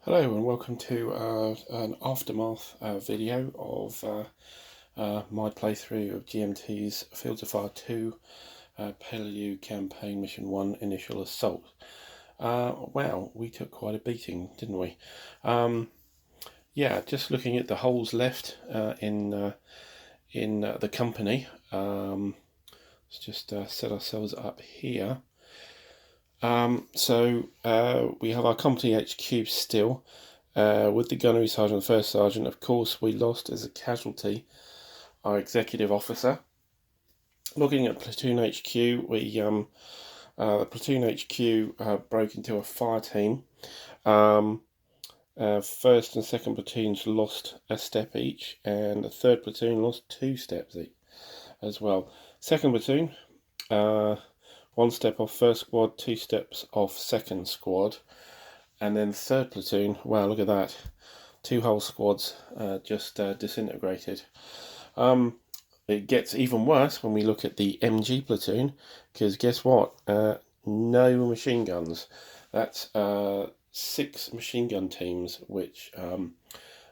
Hello and welcome to an aftermath video of my playthrough of GMT's Fields of Fire 2 Peleliu Campaign Mission 1 Initial Assault. Wow, we took quite a beating, didn't we? Yeah, just looking at the holes left in the company. Let's just set ourselves up here. So we have our company HQ still, with the gunnery sergeant, the first sergeant. Of course, we lost as a casualty our executive officer. Looking at platoon HQ, the platoon HQ broke into a fire team. First and second platoons lost a step each, and the third platoon lost 2 steps each as well. Second platoon, 1 step off first squad, 2 steps off second squad, and then third platoon, wow, look at that, 2 whole squads just disintegrated. It gets even worse when we look at the MG platoon, because guess what? No machine guns. That's 6 machine gun teams which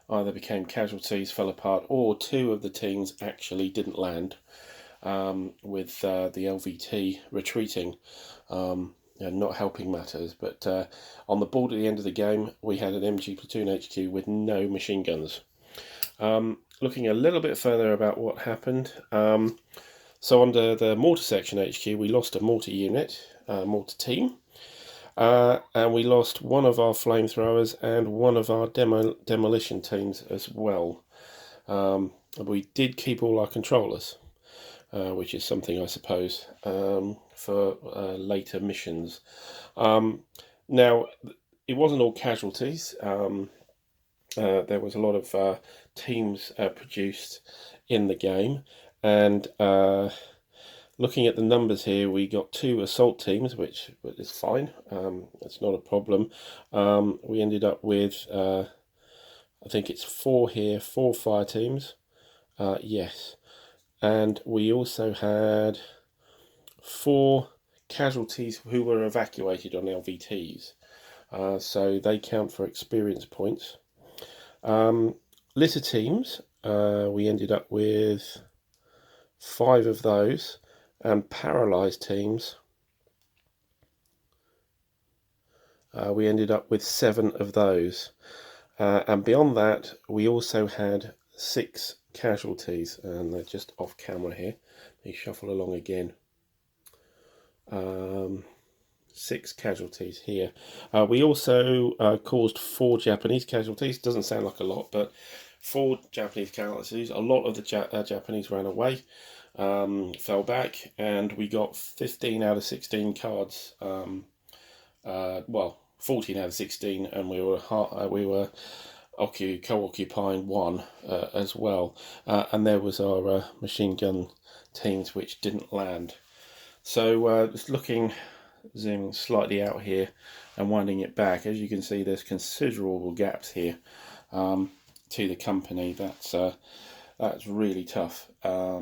either became casualties, fell apart, or 2 of the teams actually didn't land, with the LVT retreating, not helping matters. But on the board at the end of the game, we had an MG platoon HQ with no machine guns. Looking a little bit further about what happened, so under the mortar section HQ, we lost a mortar unit, mortar team, and we lost 1 of our flamethrowers and 1 of our demolition teams as well. We did keep all our controllers, which is something, I suppose, for later missions. Now, it wasn't all casualties. There was a lot of teams produced in the game, and looking at the numbers here, we got 2 assault teams, which is fine. It's not a problem. We ended up with, I think it's 4 here, 4 fire teams. Yes. And we also had 4 casualties who were evacuated on LVTs. So they count for experience points. Litter teams, we ended up with 5 of those, and paralysed teams, we ended up with 7 of those. And beyond that, we also had 6 casualties, and they're just off camera here. Let me shuffle along again. 6 casualties here. We also caused 4 Japanese casualties. Doesn't sound like a lot, but 4 Japanese casualties. A lot of the Japanese ran away, fell back, and we got 15 out of 16 cards. Well, 14 out of 16, and we were co-occupying 1 as well. And there was our machine gun teams which didn't land. So just zooming slightly out here and winding it back, as you can see, there's considerable gaps here to the company. That's really tough. Yeah,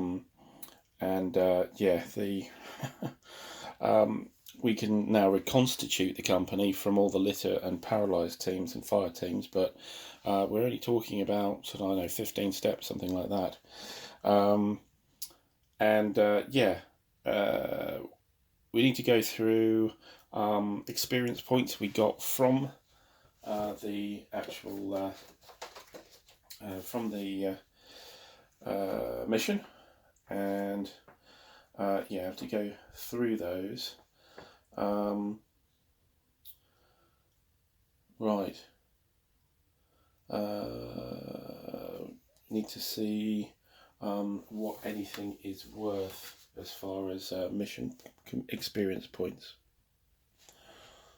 we can now reconstitute the company from all the litter and paralysed teams and fire teams, but we're only talking about, I don't know, 15 steps, something like that. We need to go through experience points we got from the actual mission, and yeah, I have to go through those. Right. Need to see what anything is worth as far as mission experience points.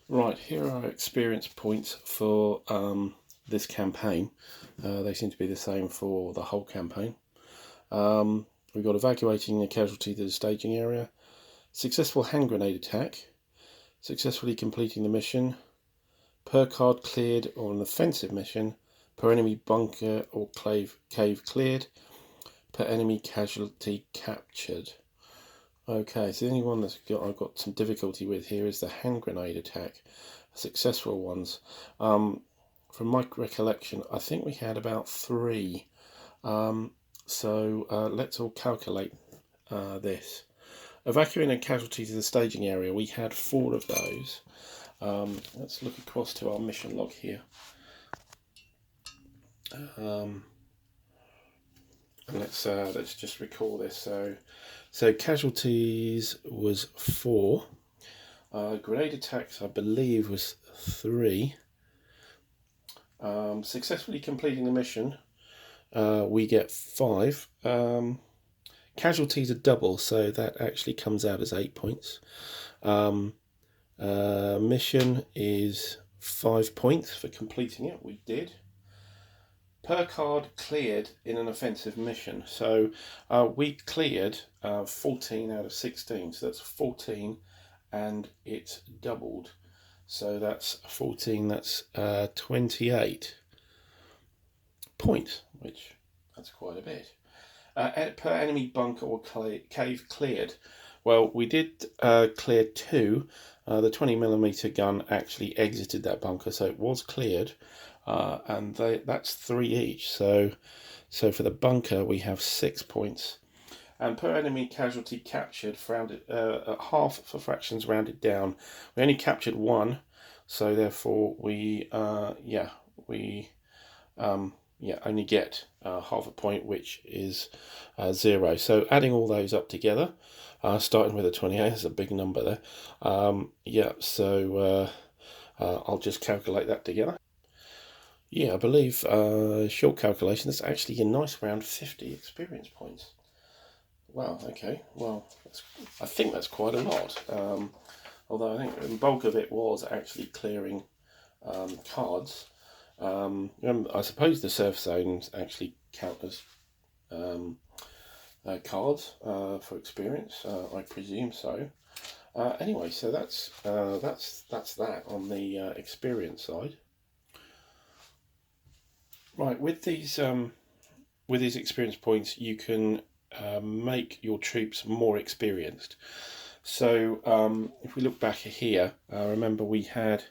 Right, here are experience points for this campaign. They seem to be the same for the whole campaign. We've got evacuating a casualty to the staging area, successful hand grenade attack, successfully completing the mission, per card cleared on an offensive mission, per enemy bunker or cave cleared, per enemy casualty captured. Okay, so the only one I've got some difficulty with here is the hand grenade attack. Successful ones. from my recollection, I think we had about 3. So let's all calculate this. Evacuating casualties to the staging area, we had 4 of those. Let's look across to our mission log here. And let's just recall this. So casualties was 4. Grenade attacks, I believe, was 3. Successfully completing the mission, we get 5. Casualties are double, so that actually comes out as 8 points. Mission is 5 points for completing it. We did. Per card cleared in an offensive mission. So we cleared 14 out of 16. So that's 14, and it's doubled. So that's 14. That's 28 points, which that's quite a bit. Per enemy bunker or cave cleared. Well, we did clear 2. The 20mm gun actually exited that bunker, so it was cleared, and that's 3 each. So for the bunker we have 6 points. And per enemy casualty captured, half for fractions rounded down. We only captured 1, so therefore we only get half a point, which is 0. So adding all those up together, starting with a 28, that's a big number there. So I'll just calculate that together. Yeah, I believe, short calculation, that's actually a nice round 50 experience points. Wow, okay, well, I think that's quite a lot. Although I think the bulk of it was actually clearing cards. I suppose the surf zones actually count as cards for experience. I presume so. Anyway, so that's that on the experience side. Right, with these experience points, you can make your troops more experienced. So if we look back here, remember we had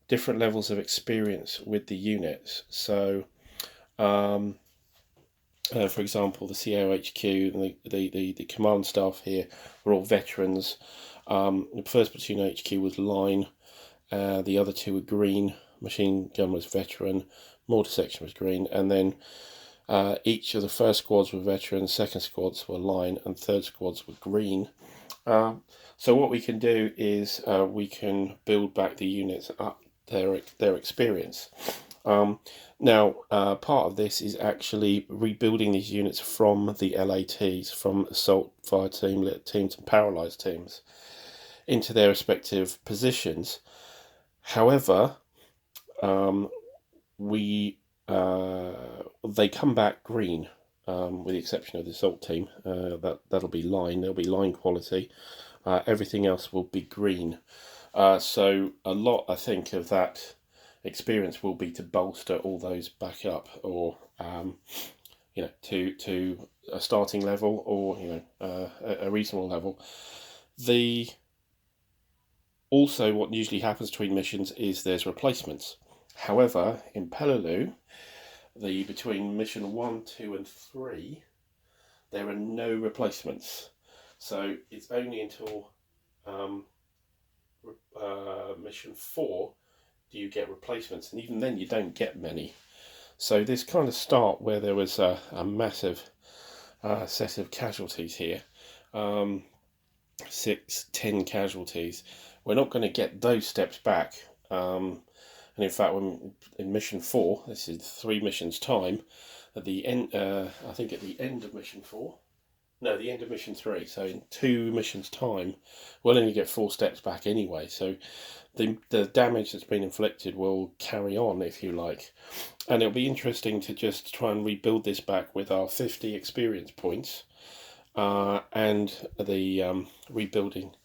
different levels of experience with the units. So for example, the COHQ and the command staff here were all veterans. The 1st Platoon HQ was line, the other 2 were green. Machine gun was veteran, mortar section was green, and then each of the 1st squads were veterans, 2nd squads were line, and 3rd squads were green. So what we can do is we can build back the units up their experience. Now, part of this is actually rebuilding these units from the LATs, from assault, fire team, lit teams, and paralysed teams, into their respective positions. However, they come back green, with the exception of the assault team. That'll be line. There'll be line quality. Everything else will be green. So a lot, I think, of that experience will be to bolster all those back up, or to a starting level, or a reasonable level. Also, what usually happens between missions is there's replacements. However, in Peleliu, between mission 1, 2, and 3, there are no replacements. So it's only until mission 4 do you get replacements, and even then you don't get many. So this kind of start where there was a massive set of casualties here, 6, 10 casualties, we're not going to get those steps back. And in fact, when in mission 4, this is 3 missions time, at the end, I think at the end of mission 4, no, the end of mission 3, so in 2 missions time, we'll only get 4 steps back anyway. So the damage that's been inflicted will carry on, if you like. And it'll be interesting to just try and rebuild this back with our 50 experience points, and the rebuilding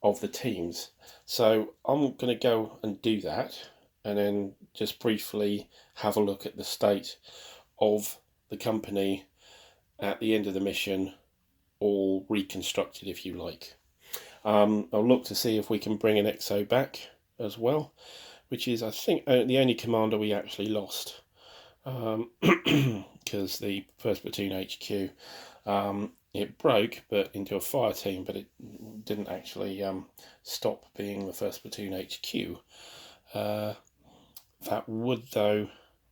of the teams. So I'm going to go and do that, and then just briefly have a look at the state of the company at the end of the mission, all reconstructed, if you like. I'll look to see if we can bring an XO back as well, which is, I think, the only commander we actually lost, because the 1st Platoon HQ, it broke but into a fire team, but it didn't actually stop being the 1st Platoon HQ. That would, though,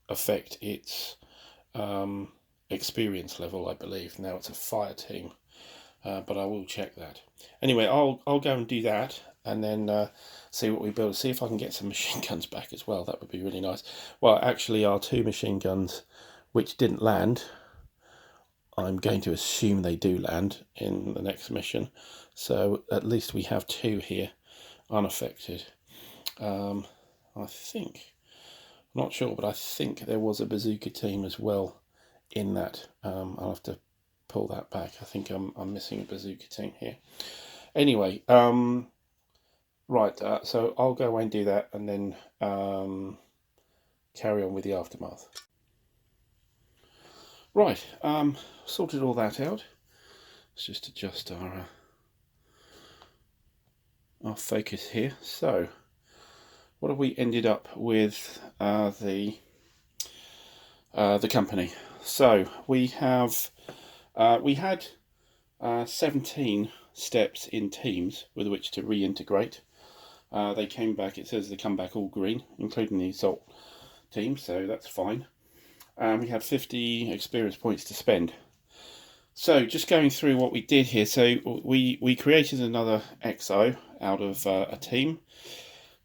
affect its experience level, I believe. Now it's a fire team, but I will check that. Anyway, I'll go and do that, and then see what we build. See if I can get some machine guns back as well. That would be really nice. Well, actually, our 2 machine guns, which didn't land, I'm going to assume they do land in the next mission. So at least we have 2 here, unaffected. I think, I'm not sure, but I think there was a bazooka team as well in that. I'll have to pull that back. I think I'm missing a bazooka team here. Anyway, right, so I'll go away and do that, and then carry on with the aftermath. Right, sorted all that out. Let's just adjust our focus here. So, what have we ended up with the company? So we have we had 17 steps in teams with which to reintegrate. They came back. It says they come back all green, including the assault team, so that's fine. We had 50 experience points to spend. So just going through what we did here. So we created another XO out of a team.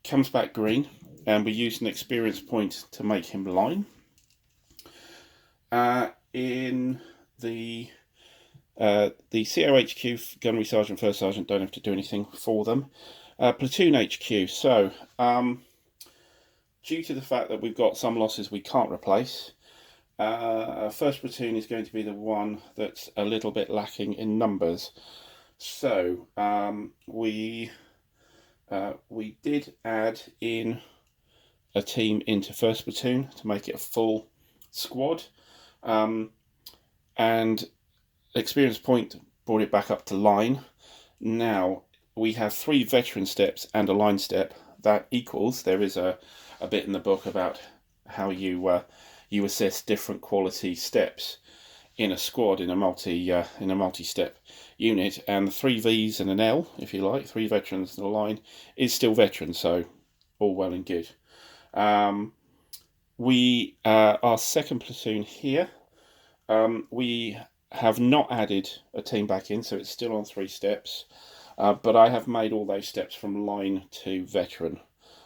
Comes back green, and we used an experience point to make him line. In the COHQ, Gunnery Sergeant, First Sergeant don't have to do anything for them. Platoon HQ. So due to the fact that we've got some losses we can't replace, first platoon is going to be the one that's a little bit lacking in numbers. So we did add in a team into first platoon to make it a full squad, and experience point brought it back up to line. Now we have 3 veteran steps and a line step. That equals, there is a bit in the book about how you assess different quality steps in a squad, in a multi-step unit, and the 3 V's and an L, if you like, 3 veterans and a line, is still veteran, so all well and good. Our second platoon here, we have not added a team back in, so it's still on 3 steps, but I have made all those steps from line to veteran,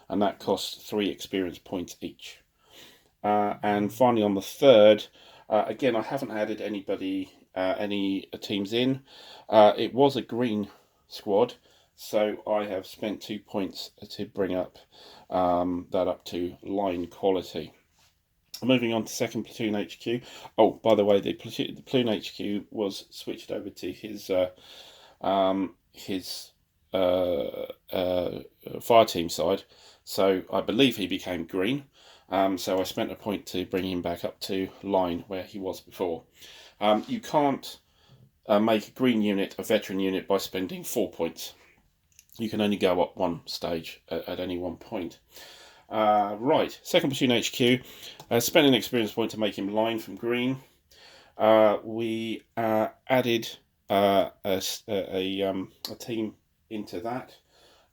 and that costs 3 experience points each. And finally on the third, again, I haven't added any teams in. It was a green squad, so I have spent 2 points to bring up that up to line quality. Moving on to second platoon HQ. Oh, by the way, the platoon HQ was switched over to his fire team side, so I believe he became green. So I spent a point to bring him back up to line where he was before. You can't make a green unit a veteran unit by spending 4 points. You can only go up 1 stage at any one point. Right, second platoon HQ. Spent an experience point to make him line from green. We added a team into that.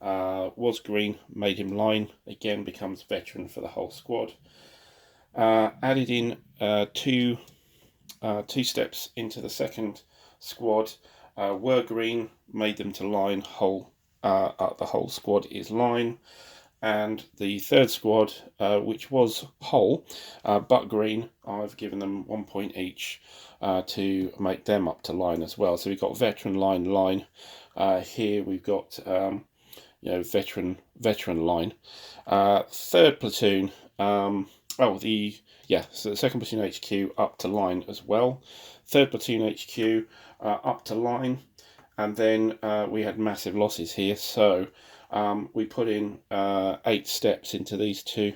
Was green, made him line, again becomes veteran for the whole squad. Added in 2 steps into the second squad, were green, made them to line, the whole squad is line. And the third squad, which was whole but green, I've given them 1 point each to make them up to line as well. So we've got veteran, line. Here we've got veteran line. Third platoon, so the second platoon HQ up to line as well. Third platoon HQ up to line, and then we had massive losses here, so we put in 8 steps into these 2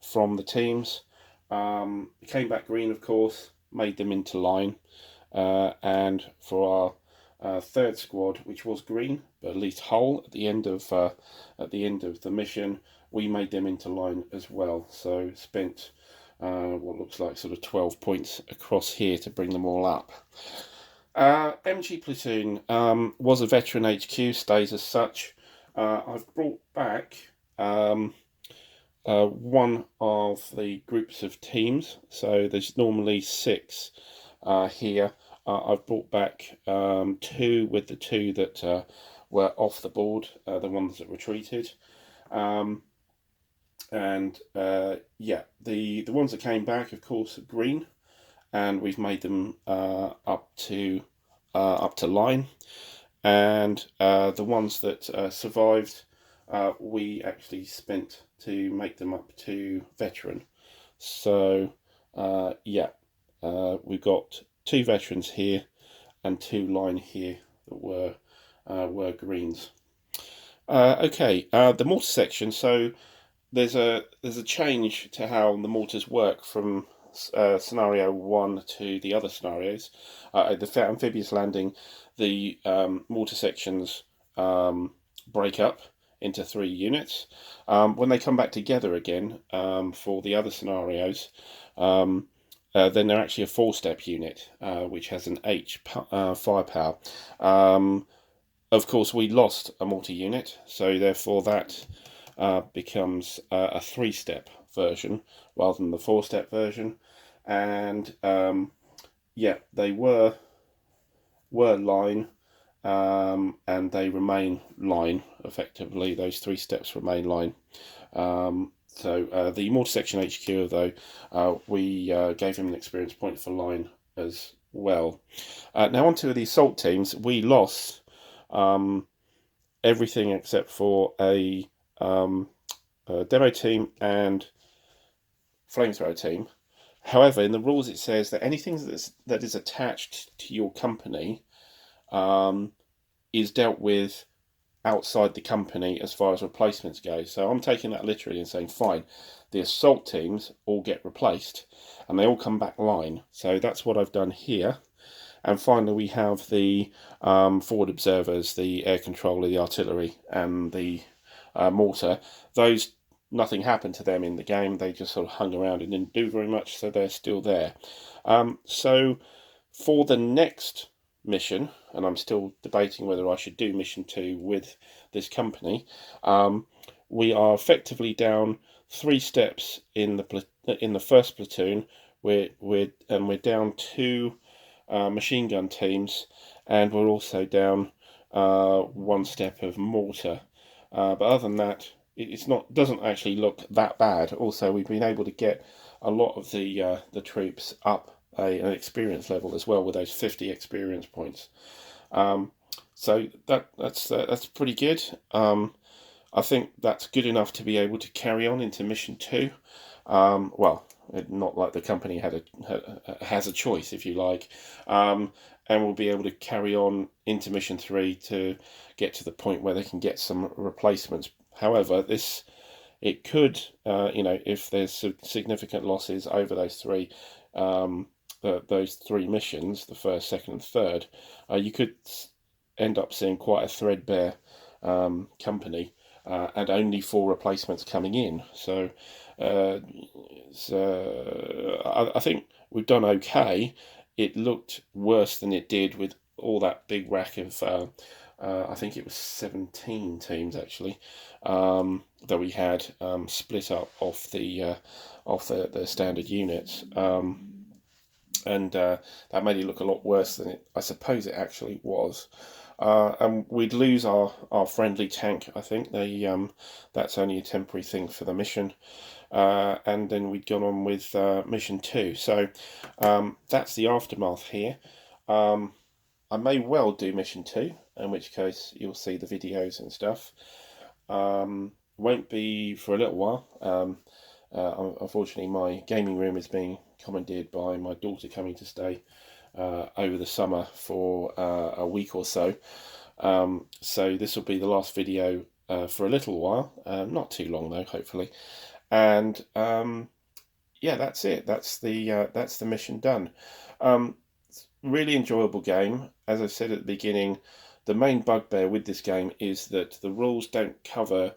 from the teams. Came back green, of course, made them into line, and for our third squad, which was green but at least whole at the end of the mission, we made them into line as well. So spent what looks like sort of 12 points across here to bring them all up. MG Platoon was a veteran HQ, stays as such. I've brought back one of the groups of teams, so there's normally 6 here. I've brought back 2 with the 2 that were off the board, the ones that retreated. Yeah, the ones that came back, of course, are green, and we've made them up to line. And the ones that survived, we actually spent to make them up to veteran. So yeah, we've got 2 veterans here and 2 line here that were greens. Okay, the mortar section. So there's a change to how the mortars work from scenario 1 to the other scenarios. The amphibious landing, the mortar sections break up into 3 units. When they come back together again for the other scenarios, then they're actually a 4-step unit, which has an H firepower. Of course, we lost a mortar unit, so therefore that becomes a 3-step version rather than the 4-step version. And yeah, they were line, and they remain line effectively. Those 3 steps remain line. So the mortar section HQ, though, we gave him an experience point for line as well. Now onto the assault teams. We lost everything except for a demo team and flamethrower team. However, in the rules it says that anything that is attached to your company is dealt with outside the company as far as replacements go. So I'm taking that literally and saying, fine, the assault teams all get replaced and they all come back line. So that's what I've done here. And finally, we have the forward observers, the air controller, the artillery, and the mortar. Those, nothing happened to them in the game. They just sort of hung around and didn't do very much, so they're still there. So for the next mission, and I'm still debating whether I should do mission 2 with this company, we are effectively down 3 steps in the first platoon. We're down 2 machine gun teams, and we're also down 1 step of mortar. But other than that, doesn't actually look that bad. Also, we've been able to get a lot of the troops up an experience level as well with those 50 experience points. So that's pretty good. I think that's good enough to be able to carry on into mission 2. Well, not like the company has a choice, if you like, and we'll be able to carry on into mission 3 to get to the point where they can get some replacements. However, it could, if there's significant losses over those 3 missions, the first, second, and third, you could end up seeing quite a threadbare company, and only 4 replacements coming in. So I think we've done okay. It looked worse than it did with all that big rack of I think it was 17 teams actually that we had split up off the standard units, and that made it look a lot worse than I suppose it actually was. And we'd lose our friendly tank. I think that's only a temporary thing for the mission, and then we'd gone on with mission 2. So that's the aftermath here. I may well do mission 2, in which case you'll see the videos and stuff. Won't be for a little while. Unfortunately, my gaming room is being commandeered by my daughter coming to stay over the summer for a week or so. So this will be the last video for a little while. Not too long though, hopefully. And yeah, that's it. That's the mission done. Really enjoyable game. As I said at the beginning, the main bugbear with this game is that the rules don't cover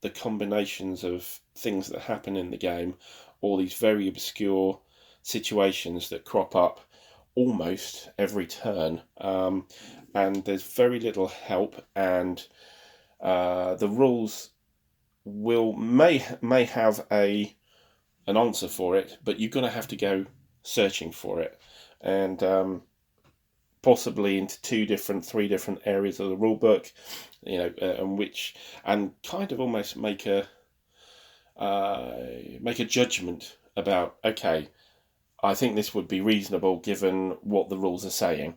the combinations of things that happen in the game, all these very obscure situations that crop up almost every turn, and there's very little help, and the rules may have an answer for it, but you're going to have to go searching for it, and possibly into three different areas of the rule book, and kind of almost make a judgment about, okay, I think this would be reasonable given what the rules are saying.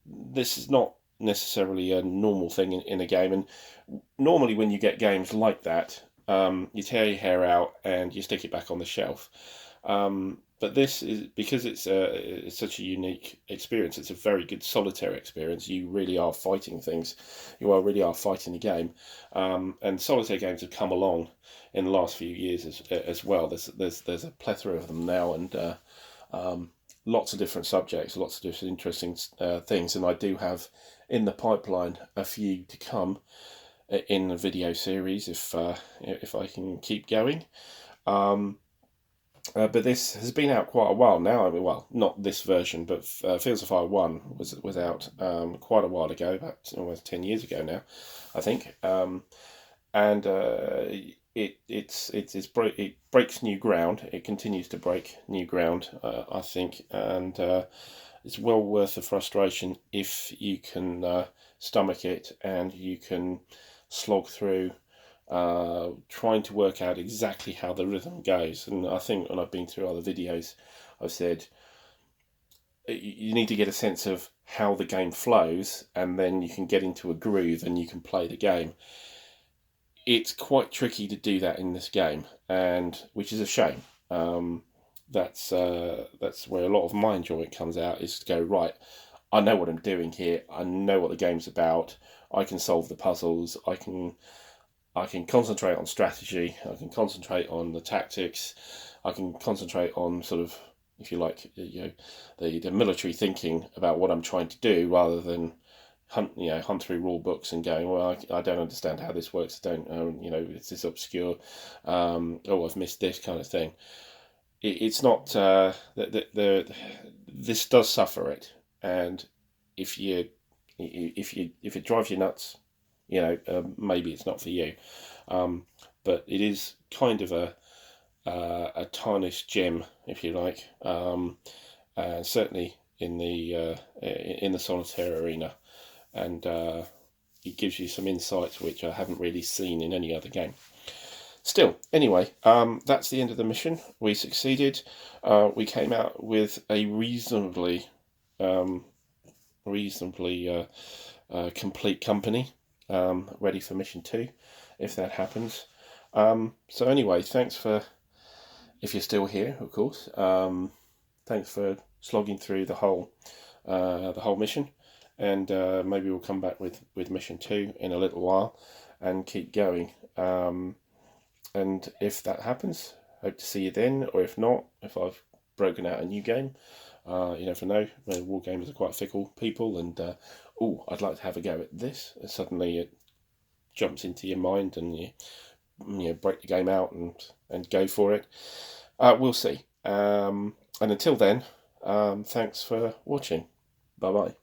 This is not necessarily a normal thing in a game, and normally when you get games like that, you tear your hair out and you stick it back on the shelf. But this is, because it's such a unique experience. It's a very good solitaire experience. You really are fighting things. Really are fighting the game. And solitaire games have come along in the last few years as well. There's a plethora of them now, and lots of different subjects, lots of different interesting things. And I do have in the pipeline a few to come in a video series if I can keep going. But this has been out quite a while now. I mean, well, not this version, but Fields of Fire 1 was out quite a while ago, about almost 10 years ago now, I think. And it breaks new ground. It continues to break new ground, I think, and it's well worth the frustration if you can stomach it and you can slog through trying to work out exactly how the rhythm goes. And I think when I've been through other videos, I've said you need to get a sense of how the game flows, and then you can get into a groove and you can play the game. It's quite tricky to do that in this game, and which is a shame. That's where a lot of my enjoyment comes out, is to go, right, I know what I'm doing here, I know what the game's about, I can solve the puzzles, I can concentrate on strategy, I can concentrate on the tactics, I can concentrate on sort of, if you like, the military thinking about what I'm trying to do, rather than hunt through rule books and going, well, I don't understand how this works, I don't, it's this obscure, I've missed this kind of thing. It's not, this does suffer it, and if it drives you nuts, maybe it's not for you. But it is kind of a tarnished gem, if you like, certainly in the solitaire arena, and it gives you some insights which I haven't really seen in any other game. Still, anyway, that's the end of the mission. We succeeded. We came out with a reasonably complete company, ready for mission 2, if that happens. So anyway, thanks for, if you're still here, of course, thanks for slogging through the whole mission, and maybe we'll come back with mission 2 in a little while and keep going. And if that happens, hope to see you then, or if not, if I've broken out a new game, you never know. War gamers are quite fickle people, and I'd like to have a go at this. And suddenly it jumps into your mind, and you break the game out and go for it. We'll see. And until then, thanks for watching. Bye bye.